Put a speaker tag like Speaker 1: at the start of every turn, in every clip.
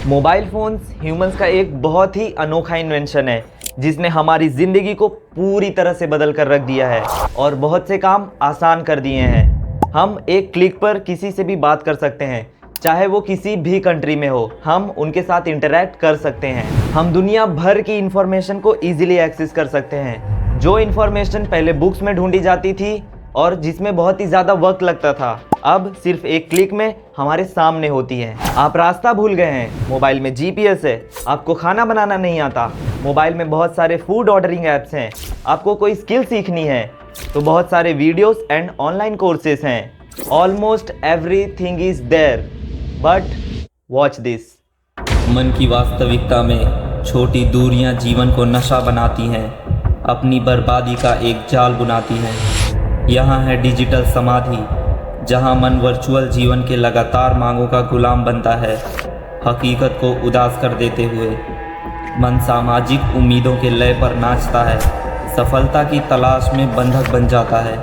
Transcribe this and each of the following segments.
Speaker 1: Mobile phones humans का एक बहुत ही अनोखा इन्वेंशन है जिसने हमारी ज़िंदगी को पूरी तरह से बदल कर रख दिया है और बहुत से काम आसान कर दिए हैं। हम एक क्लिक पर किसी से भी बात कर सकते हैं, चाहे वो किसी भी कंट्री में हो। हम उनके साथ इंटरैक्ट कर सकते हैं। हम दुनिया भर की इंफॉर्मेशन को ईजिली एक्सेस कर सकते हैं। जो इंफॉर्मेशन पहले बुक्स में ढूंढी जाती थी और जिसमें बहुत ही ज़्यादा वक्त लगता था, अब सिर्फ एक क्लिक में हमारे सामने होती है। आप रास्ता भूल गए हैं, मोबाइल में जीपीएस है। आपको खाना बनाना नहीं आता, मोबाइल में बहुत सारे फूड ऑर्डरिंग ऐप्स हैं। आपको कोई स्किल सीखनी है तो बहुत सारे वीडियोस एंड ऑनलाइन कोर्सेज हैं। Almost everything is there, but watch this.
Speaker 2: मन की वास्तविकता में छोटी दूरियां जीवन को नशा बनाती हैं, अपनी बर्बादी का एक जाल बुनाती हैं। यहाँ है डिजिटल समाधि, जहाँ मन वर्चुअल जीवन के लगातार मांगों का गुलाम बनता है, हकीकत को उदास कर देते हुए। मन सामाजिक उम्मीदों के लय पर नाचता है, सफलता की तलाश में बंधक बन जाता है,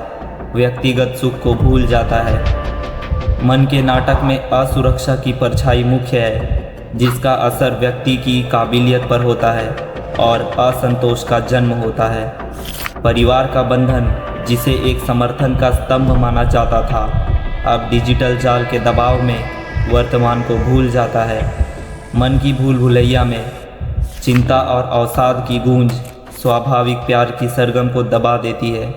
Speaker 2: व्यक्तिगत सुख को भूल जाता है। मन के नाटक में असुरक्षा की परछाई मुख्य है, जिसका असर व्यक्ति की काबिलियत पर होता है और असंतोष का जन्म होता है। परिवार का बंधन, जिसे एक समर्थन का स्तंभ माना जाता था, अब डिजिटल जाल के दबाव में वर्तमान को भूल जाता है। मन की भूल भुलैया में चिंता और अवसाद की गूंज स्वाभाविक प्यार की सरगम को दबा देती है।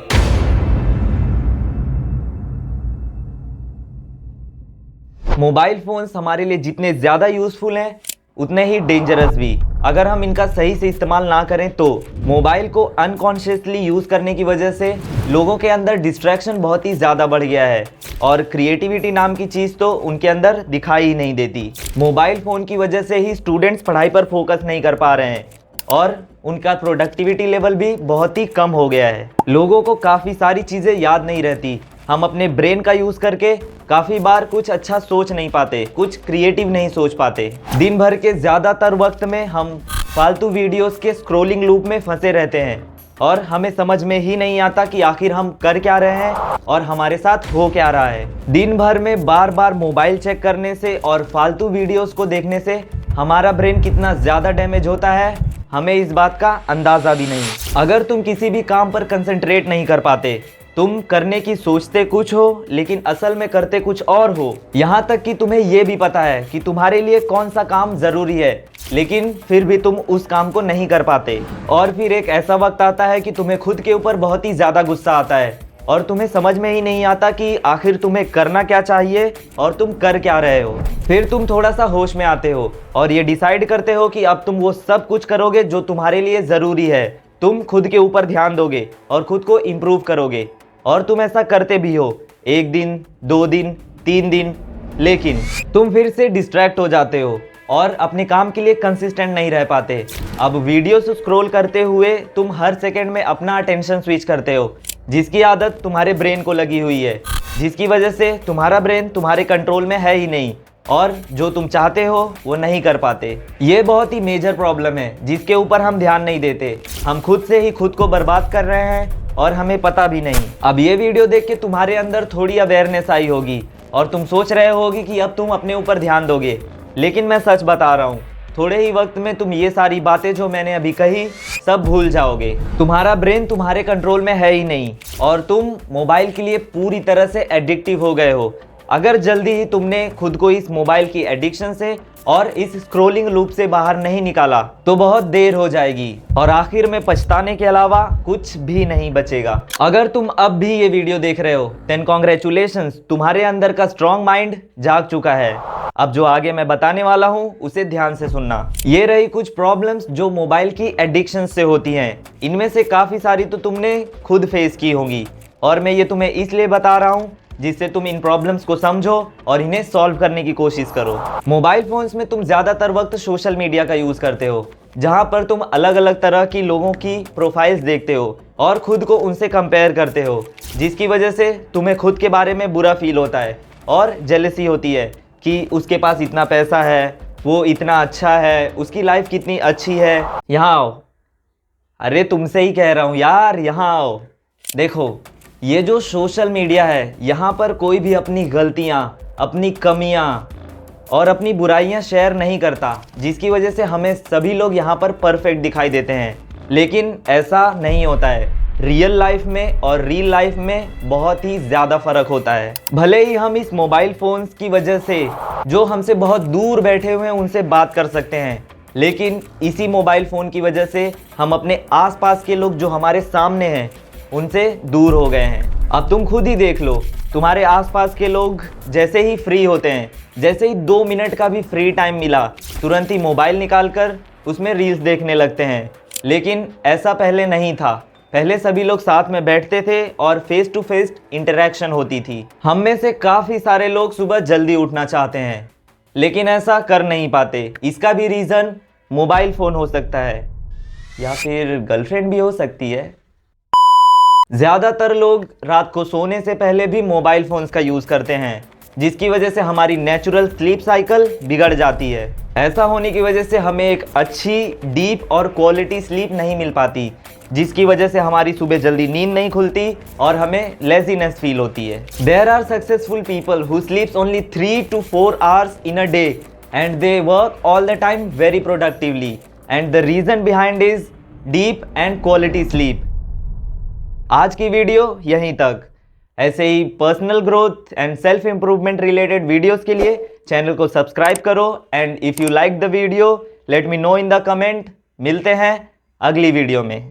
Speaker 1: मोबाइल फ़ोन्स हमारे लिए जितने ज़्यादा यूज़फुल हैं उतने ही डेंजरस भी। अगर हम इनका सही से इस्तेमाल ना करें तो मोबाइल को अनकॉन्शियसली यूज़ करने की वजह से लोगों के अंदर डिस्ट्रैक्शन बहुत ही ज़्यादा बढ़ गया है और क्रिएटिविटी नाम की चीज़ तो उनके अंदर दिखाई ही नहीं देती। मोबाइल फ़ोन की वजह से ही स्टूडेंट्स पढ़ाई पर फोकस नहीं कर पा रहे हैं और उनका प्रोडक्टिविटी लेवल भी बहुत ही कम हो गया है। लोगों को काफ़ी सारी चीज़ें याद नहीं रहती। हम अपने ब्रेन का यूज़ करके काफ़ी बार कुछ अच्छा सोच नहीं पाते, कुछ क्रिएटिव नहीं सोच पाते। दिन भर के ज़्यादातर वक्त में हम फालतू वीडियोस के स्क्रॉलिंग लूप में फंसे रहते हैं और हमें समझ में ही नहीं आता कि आखिर हम कर क्या रहे हैं और हमारे साथ हो क्या रहा है। दिन भर में बार बार मोबाइल चेक करने से और फालतू वीडियोस को देखने से हमारा ब्रेन कितना ज़्यादा डैमेज होता है, हमें इस बात का अंदाज़ा भी नहीं। अगर तुम किसी भी काम पर कंसंट्रेट नहीं कर पाते, तुम करने की सोचते कुछ हो लेकिन असल में करते कुछ और हो, यहाँ तक कि तुम्हें ये भी पता है कि तुम्हारे लिए कौन सा काम ज़रूरी है, लेकिन फिर भी तुम उस काम को नहीं कर पाते। और फिर एक ऐसा वक्त आता है कि तुम्हें खुद के ऊपर बहुत ही ज़्यादा गुस्सा आता है और तुम्हें समझ में ही नहीं आता कि आखिर तुम्हें करना क्या चाहिए और तुम कर क्या रहे हो। फिर तुम थोड़ा सा होश में आते हो और ये डिसाइड करते हो कि अब तुम वो सब कुछ करोगे जो तुम्हारे लिए ज़रूरी है। तुम खुद के ऊपर ध्यान दोगे और खुद को इम्प्रूव करोगे और तुम ऐसा करते भी हो, 1 दिन, 2 दिन, 3 दिन, लेकिन तुम फिर से डिस्ट्रैक्ट हो जाते हो और अपने काम के लिए कंसिस्टेंट नहीं रह पाते। अब वीडियो से स्क्रॉल करते हुए तुम हर सेकंड में अपना अटेंशन स्विच करते हो, जिसकी आदत तुम्हारे ब्रेन को लगी हुई है, जिसकी वजह से तुम्हारा ब्रेन तुम्हारे कंट्रोल में है ही नहीं और जो तुम चाहते हो वो नहीं कर पाते। ये बहुत ही मेजर प्रॉब्लम है जिसके ऊपर हम ध्यान नहीं देते। हम खुद से ही खुद को बर्बाद कर रहे हैं और हमें पता भी नहीं। अब ये वीडियो देख के तुम्हारे अंदर थोड़ी अवेयरनेस आई होगी और तुम सोच रहे होगी कि अब तुम अपने ऊपर ध्यान दोगे, लेकिन मैं सच बता रहा हूँ, थोड़े ही वक्त में तुम ये सारी बातें जो मैंने अभी कही सब भूल जाओगे। तुम्हारा ब्रेन तुम्हारे कंट्रोल में है ही नहीं और तुम मोबाइल के लिए पूरी तरह से एडिक्टिव हो गए हो। अगर जल्दी ही तुमने खुद को इस मोबाइल की एडिक्शन से और इस स्क्रॉलिंग लूप से बाहर नहीं निकाला तो बहुत देर हो जाएगी और आखिर में पछताने के अलावा कुछ भी नहीं बचेगा। अगर तुम अब भी ये वीडियो देख रहे हो देन कॉन्ग्रेचुलेशंस, तुम्हारे अंदर का स्ट्रॉन्ग माइंड जाग चुका है। अब जो आगे मैं बताने वाला हूँ उसे ध्यान से सुनना। ये रही कुछ प्रॉब्लम्स जो मोबाइल की एडिक्शन से होती हैं। इनमें से काफ़ी सारी तो तुमने खुद फेस की होंगी और मैं ये तुम्हें इसलिए बता रहा हूँ जिससे तुम इन प्रॉब्लम्स को समझो और इन्हें सॉल्व करने की कोशिश करो। मोबाइल फ़ोन्स में तुम ज़्यादातर वक्त सोशल मीडिया का यूज़ करते हो, जहाँ पर तुम अलग अलग तरह की लोगों की प्रोफाइल्स देखते हो और खुद को उनसे कंपेयर करते हो, जिसकी वजह से तुम्हें खुद के बारे में बुरा फील होता है और जेलसी होती है कि उसके पास इतना पैसा है, वो इतना अच्छा है, उसकी लाइफ कितनी अच्छी है। यहाँ आओ, अरे तुमसे ही कह रहा हूँ यार, यहाँ आओ। देखो, ये जो सोशल मीडिया है, यहाँ पर कोई भी अपनी गलतियाँ, अपनी कमियाँ और अपनी बुराइयां शेयर नहीं करता, जिसकी वजह से हमें सभी लोग यहाँ पर परफेक्ट दिखाई देते हैं। लेकिन ऐसा नहीं होता है। रियल लाइफ में और रील लाइफ में बहुत ही ज़्यादा फ़र्क होता है। भले ही हम इस मोबाइल फ़ोन्स की वजह से जो हमसे बहुत दूर बैठे हुए हैं उनसे बात कर सकते हैं, लेकिन इसी मोबाइल फ़ोन की वजह से हम अपने आसपास के लोग जो हमारे सामने हैं उनसे दूर हो गए हैं। अब तुम खुद ही देख लो, तुम्हारे आसपास के लोग जैसे ही फ्री होते हैं, जैसे ही 2 मिनट का भी फ्री टाइम मिला, तुरंत ही मोबाइल निकाल कर उसमें रील्स देखने लगते हैं। लेकिन ऐसा पहले नहीं था। पहले सभी लोग साथ में बैठते थे और फेस टू फेस इंटरेक्शन होती थी। हम में से काफ़ी सारे लोग सुबह जल्दी उठना चाहते हैं, लेकिन ऐसा कर नहीं पाते। इसका भी रीज़न मोबाइल फ़ोन हो सकता है, या फिर गर्लफ्रेंड भी हो सकती है। ज़्यादातर लोग रात को सोने से पहले भी मोबाइल फ़ोन्स का यूज़ करते हैं, जिसकी वजह से हमारी नेचुरल स्लीप साइकिल बिगड़ जाती है। ऐसा होने की वजह से हमें एक अच्छी डीप और क्वालिटी स्लीप नहीं मिल पाती, जिसकी वजह से हमारी सुबह जल्दी नींद नहीं खुलती और हमें लेजीनेस फील होती है। There are successful people who sleeps only 3 to 4 hours in a day and they work all the time very productively, and the reason behind is deep and quality sleep। आज की video यहीं तक। ऐसे ही personal growth and self improvement related videos के लिए channel को subscribe करो, and if you like the video let me know in the comment. मिलते हैं अगली वीडियो में।